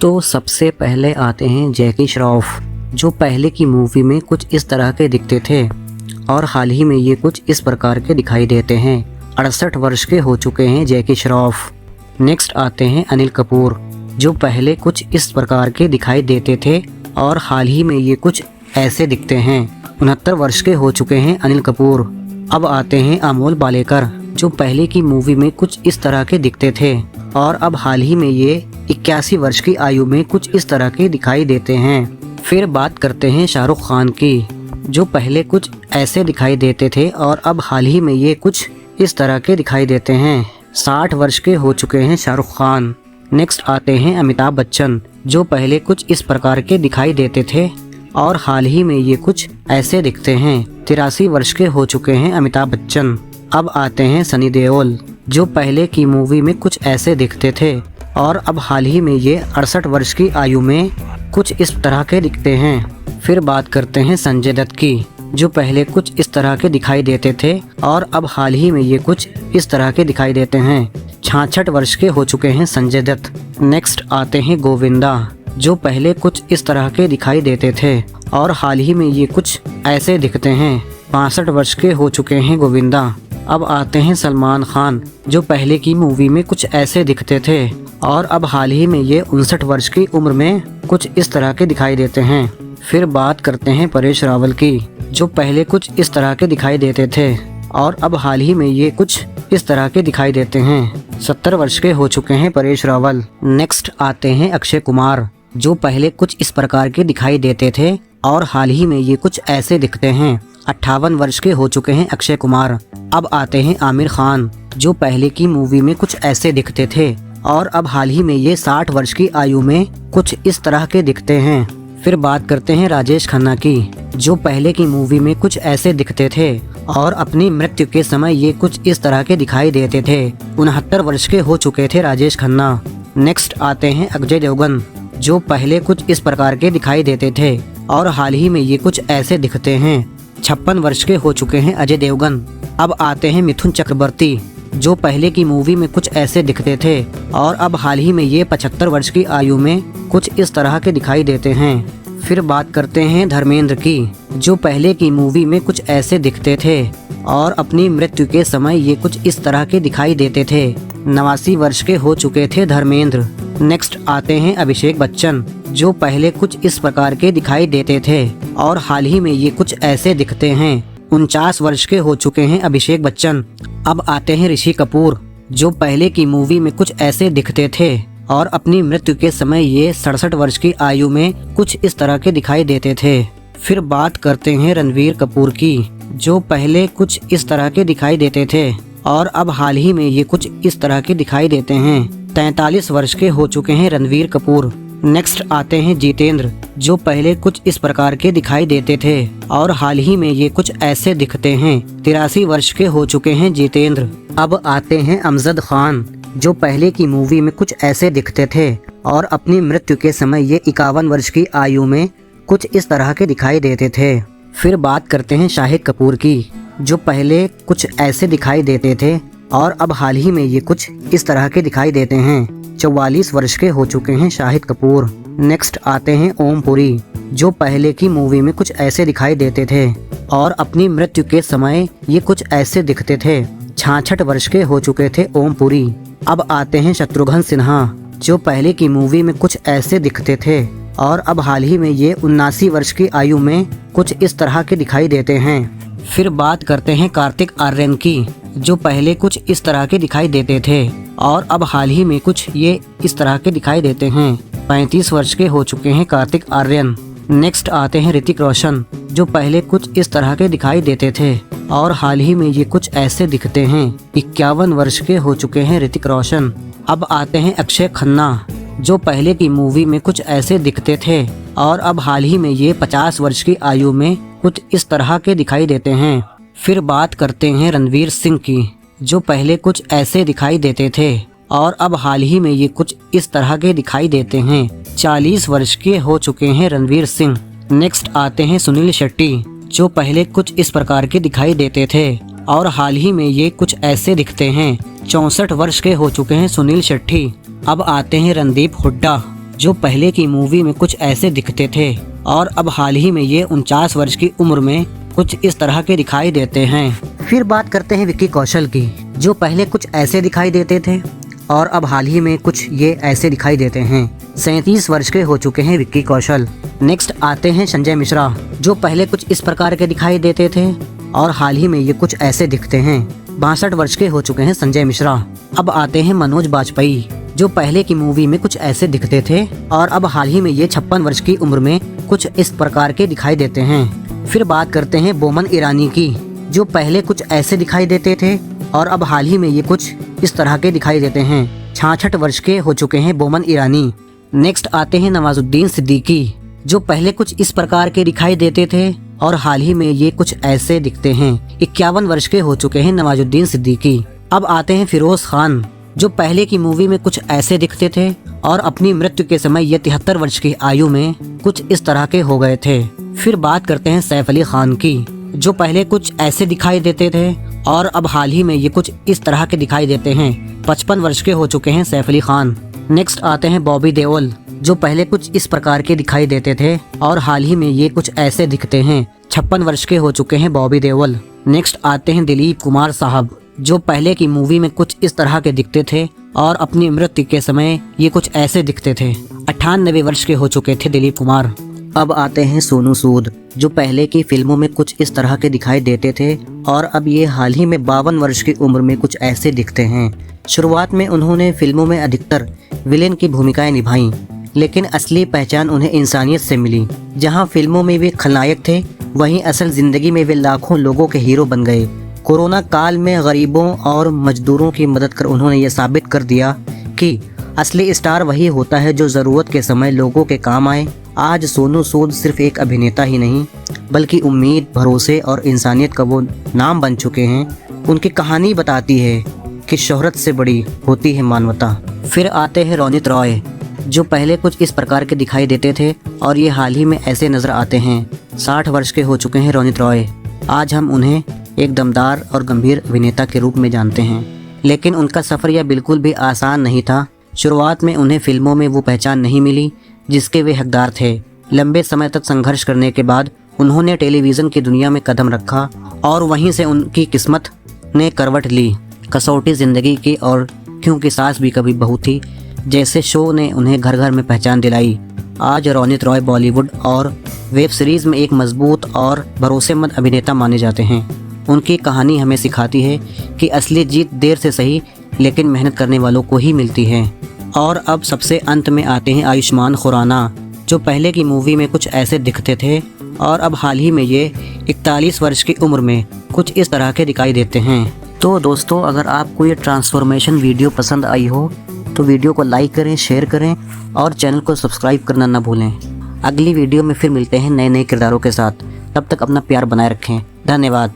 तो सबसे पहले आते हैं जैकी श्रॉफ, जो पहले की मूवी में कुछ इस तरह के दिखते थे और हाल ही में ये कुछ इस प्रकार के दिखाई देते हैं। 68 वर्ष के हो चुके हैं जैकी श्रॉफ। नेक्स्ट आते हैं अनिल कपूर, जो पहले कुछ इस प्रकार के दिखाई देते थे और हाल ही में ये कुछ ऐसे दिखते हैं। 69 वर्ष के हो चुके हैं अनिल कपूर। अब आते हैं अमोल बालेकर, जो पहले की मूवी में कुछ इस तरह के दिखते थे और अब हाल ही में ये 81 वर्ष की आयु में कुछ इस तरह के दिखाई देते हैं। फिर बात करते हैं शाहरुख खान की, जो पहले कुछ ऐसे दिखाई देते थे और अब हाल ही में ये कुछ इस तरह के दिखाई देते हैं। 60 वर्ष के हो चुके हैं शाहरुख खान। नेक्स्ट आते हैं अमिताभ बच्चन, जो पहले कुछ इस प्रकार के दिखाई देते थे और हाल ही में ये कुछ ऐसे दिखते हैं। 83 वर्ष के हो चुके हैं अमिताभ बच्चन। अब आते हैं सनी देओल, जो पहले की मूवी में कुछ ऐसे दिखते थे और अब हाल ही में ये 68 वर्ष की आयु में कुछ इस तरह के दिखते हैं। फिर बात करते हैं संजय दत्त की, जो पहले कुछ इस तरह के दिखाई देते थे और अब हाल ही में ये कुछ इस तरह के दिखाई देते हैं। 66 वर्ष के हो चुके हैं संजय दत्त। नेक्स्ट आते हैं गोविंदा, जो पहले कुछ इस तरह के दिखाई देते थे और हाल ही में ये कुछ ऐसे दिखते हैं। 65 वर्ष के हो चुके हैं गोविंदा। अब आते हैं सलमान खान, जो पहले की मूवी में कुछ ऐसे दिखते थे और अब हाल ही में ये 59 वर्ष की उम्र में कुछ इस तरह के दिखाई देते हैं। फिर बात करते हैं परेश रावल की, जो पहले कुछ इस तरह के दिखाई देते थे और अब हाल ही में ये कुछ इस तरह के दिखाई देते हैं। 70 वर्ष के हो चुके हैं परेश रावल। नेक्स्ट आते हैं अक्षय कुमार, जो पहले कुछ इस प्रकार के दिखाई देते थे और हाल ही में ये कुछ ऐसे दिखते हैं। 58 वर्ष के हो चुके हैं अक्षय कुमार। अब आते हैं आमिर खान, जो पहले की मूवी में कुछ ऐसे दिखते थे और अब हाल ही में ये 60 वर्ष की आयु में कुछ इस तरह के दिखते हैं। फिर बात करते हैं राजेश खन्ना की, जो पहले की मूवी में कुछ ऐसे दिखते थे और अपनी मृत्यु के समय ये कुछ इस तरह के दिखाई देते थे। 69 वर्ष के हो चुके थे राजेश खन्ना। नेक्स्ट आते हैं अजय देवगन, जो पहले कुछ इस प्रकार के दिखाई देते थे और हाल ही में ये कुछ ऐसे दिखते हैं। 56 वर्ष के हो चुके हैं अजय देवगन। अब आते हैं मिथुन चक्रवर्ती, जो पहले की मूवी में कुछ ऐसे दिखते थे और अब हाल ही में ये 75 वर्ष की आयु में कुछ इस तरह के दिखाई देते हैं। फिर बात करते हैं धर्मेंद्र की, जो पहले की मूवी में कुछ ऐसे दिखते थे और अपनी मृत्यु के समय ये कुछ इस तरह के दिखाई देते थे। 89 वर्ष के हो चुके थे धर्मेंद्र। नेक्स्ट आते हैं अभिषेक बच्चन, जो पहले कुछ इस प्रकार के दिखाई देते थे और हाल ही में ये कुछ ऐसे दिखते हैं। 49 वर्ष के हो चुके हैं अभिषेक बच्चन। अब आते हैं ऋषि कपूर, जो पहले की मूवी में कुछ ऐसे दिखते थे और अपनी मृत्यु के समय ये 67 वर्ष की आयु में कुछ इस तरह के दिखाई देते थे। फिर बात करते हैं रणवीर कपूर की, जो पहले कुछ इस तरह के दिखाई देते थे और अब हाल ही में ये कुछ इस तरह के दिखाई देते हैं। 43 वर्ष के हो चुके हैं रणवीर कपूर। नेक्स्ट आते हैं जितेंद्र, जो पहले कुछ इस प्रकार के दिखाई देते थे और हाल ही में ये कुछ ऐसे दिखते हैं। 83 वर्ष के हो चुके हैं जितेंद्र। अब आते हैं अमजद खान, जो पहले की मूवी में कुछ ऐसे दिखते थे और अपनी मृत्यु के समय ये 51 वर्ष की आयु में कुछ इस तरह के दिखाई देते थे। फिर बात करते हैं शाहिद कपूर की, जो पहले कुछ ऐसे दिखाई देते थे और अब हाल ही में ये कुछ इस तरह के दिखाई देते हैं। 44 वर्ष के हो चुके हैं शाहिद कपूर। नेक्स्ट आते हैं ओम पुरी, जो पहले की मूवी में कुछ ऐसे दिखाई देते थे और अपनी मृत्यु के समय ये कुछ ऐसे दिखते थे। 66 वर्ष के हो चुके थे ओम पुरी। अब आते हैं शत्रुघ्न सिन्हा, जो पहले की मूवी में कुछ ऐसे दिखते थे और अब हाल ही में ये 79 वर्ष की आयु में कुछ इस तरह के दिखाई देते हैं। फिर बात करते हैं कार्तिक आर्यन की, जो पहले कुछ इस तरह के दिखाई देते थे और अब हाल ही में कुछ ये इस तरह के दिखाई देते हैं। 35 वर्ष के हो चुके हैं कार्तिक आर्यन। नेक्स्ट आते हैं ऋतिक रोशन, जो पहले कुछ इस तरह के दिखाई देते थे और हाल ही में ये कुछ ऐसे दिखते हैं। 51 वर्ष के हो चुके हैं ऋतिक रोशन। अब आते हैं अक्षय खन्ना, जो पहले की मूवी में कुछ ऐसे दिखते थे और अब हाल ही में ये 50 वर्ष की आयु में कुछ इस तरह के दिखाई देते हैं। फिर बात करते हैं रणवीर सिंह की, जो पहले कुछ ऐसे दिखाई देते थे और अब हाल ही में ये कुछ इस तरह के दिखाई देते हैं। 40 वर्ष के हो चुके हैं रणवीर सिंह। नेक्स्ट आते हैं सुनील शेट्टी, जो पहले कुछ इस प्रकार के दिखाई देते थे और हाल ही में ये कुछ ऐसे दिखते हैं। 64 वर्ष के हो चुके हैं सुनील शेट्टी। अब आते हैं रणदीप हुड्डा, जो पहले की मूवी में कुछ ऐसे दिखते थे और अब हाल ही में ये 49 वर्ष की उम्र में कुछ इस तरह के दिखाई देते हैं। फिर बात करते हैं विक्की कौशल की, जो पहले कुछ ऐसे दिखाई देते थे और अब हाल ही में कुछ ये ऐसे दिखाई देते हैं। 37 वर्ष के हो चुके हैं विक्की कौशल। नेक्स्ट आते हैं संजय मिश्रा, जो पहले कुछ इस प्रकार के दिखाई देते थे और हाल ही में ये कुछ ऐसे दिखते हैं। 62 वर्ष के हो चुके हैं संजय मिश्रा। अब आते हैं मनोज बाजपेयी, जो पहले की मूवी में कुछ ऐसे दिखते थे और अब हाल ही में ये 56 वर्ष की उम्र में कुछ इस प्रकार के दिखाई देते हैं। फिर बात करते हैं बोमन ईरानी की, जो पहले कुछ ऐसे दिखाई देते थे और अब हाल ही में ये कुछ इस तरह के दिखाई देते हैं। 66 वर्ष के हो चुके हैं बोमन ईरानी। नेक्स्ट आते हैं नवाजुद्दीन सिद्दीकी, जो पहले कुछ इस प्रकार के दिखाई देते थे और हाल ही में ये कुछ ऐसे दिखते हैं। 51 वर्ष के हो चुके हैं नवाजुद्दीन सिद्दीकी। अब आते हैं फिरोज खान, जो पहले की मूवी में कुछ ऐसे दिखते थे और अपनी मृत्यु के समय ये 73 वर्ष की आयु में कुछ इस तरह के हो गए थे। फिर बात करते हैं सैफ अली खान की, जो पहले कुछ ऐसे दिखाई देते थे और अब हाल ही में ये कुछ इस तरह के दिखाई देते हैं। 55 वर्ष के हो चुके हैं सैफ अली खान। नेक्स्ट आते हैं बॉबी देओल, जो पहले कुछ इस प्रकार के दिखाई देते थे और हाल ही में ये कुछ ऐसे दिखते हैं। 56 वर्ष के हो चुके हैं बॉबी देओल। नेक्स्ट आते हैं दिलीप कुमार साहब, जो पहले की मूवी में कुछ इस तरह के दिखते थे और अपनी मृत्यु के समय ये कुछ ऐसे दिखते थे। 98 वर्ष के हो चुके थे दिलीप कुमार। अब आते हैं सोनू सूद, जो पहले की फिल्मों में कुछ इस तरह के दिखाई देते थे और अब ये हाल ही में 52 वर्ष की उम्र में कुछ ऐसे दिखते हैं। शुरुआत में उन्होंने फिल्मों में अधिकतर विलेन की भूमिकाएं निभाई, लेकिन असली पहचान उन्हें इंसानियत से मिली। जहां फिल्मों में वे खलनायक थे, वहीं असल जिंदगी में वे लाखों लोगों के हीरो बन गए। कोरोना काल में गरीबों और मजदूरों की मदद कर उन्होंने ये साबित कर दिया कि असली स्टार वही होता है जो ज़रूरत के समय लोगों के काम आए। आज सोनू सूद सिर्फ एक अभिनेता ही नहीं, बल्कि उम्मीद, भरोसे और इंसानियत का वो नाम बन चुके हैं। उनकी कहानी बताती है कि शोहरत से बड़ी होती है मानवता। फिर आते हैं रोनित रॉय, जो पहले कुछ इस प्रकार के दिखाई देते थे और ये हाल ही में ऐसे नजर आते हैं। 60 वर्ष के हो चुके हैं रोनित रॉय। आज हम उन्हें एक दमदार और गंभीर अभिनेता के रूप में जानते हैं, लेकिन उनका सफ़र यह बिल्कुल भी आसान नहीं था। शुरुआत में उन्हें फिल्मों में वो पहचान नहीं मिली जिसके वे हकदार थे। लंबे समय तक संघर्ष करने के बाद उन्होंने टेलीविज़न की दुनिया में कदम रखा और वहीं से उनकी किस्मत ने करवट ली। कसौटी ज़िंदगी की और क्योंकि सास भी कभी बहू थी जैसे शो ने उन्हें घर घर में पहचान दिलाई। आज रोनित रॉय बॉलीवुड और वेब सीरीज़ में एक मजबूत और भरोसेमंद अभिनेता माने जाते हैं। उनकी कहानी हमें सिखाती है कि असली जीत देर से सही, लेकिन मेहनत करने वालों को ही मिलती है। और अब सबसे अंत में आते हैं आयुष्मान खुराना, जो पहले की मूवी में कुछ ऐसे दिखते थे और अब हाल ही में ये 41 वर्ष की उम्र में कुछ इस तरह के दिखाई देते हैं। तो दोस्तों, अगर आपको ये ट्रांसफॉर्मेशन वीडियो पसंद आई हो तो वीडियो को लाइक करें, शेयर करें और चैनल को सब्सक्राइब करना ना भूलें। अगली वीडियो में फिर मिलते हैं नए नए किरदारों के साथ। तब तक अपना प्यार बनाए रखें। धन्यवाद।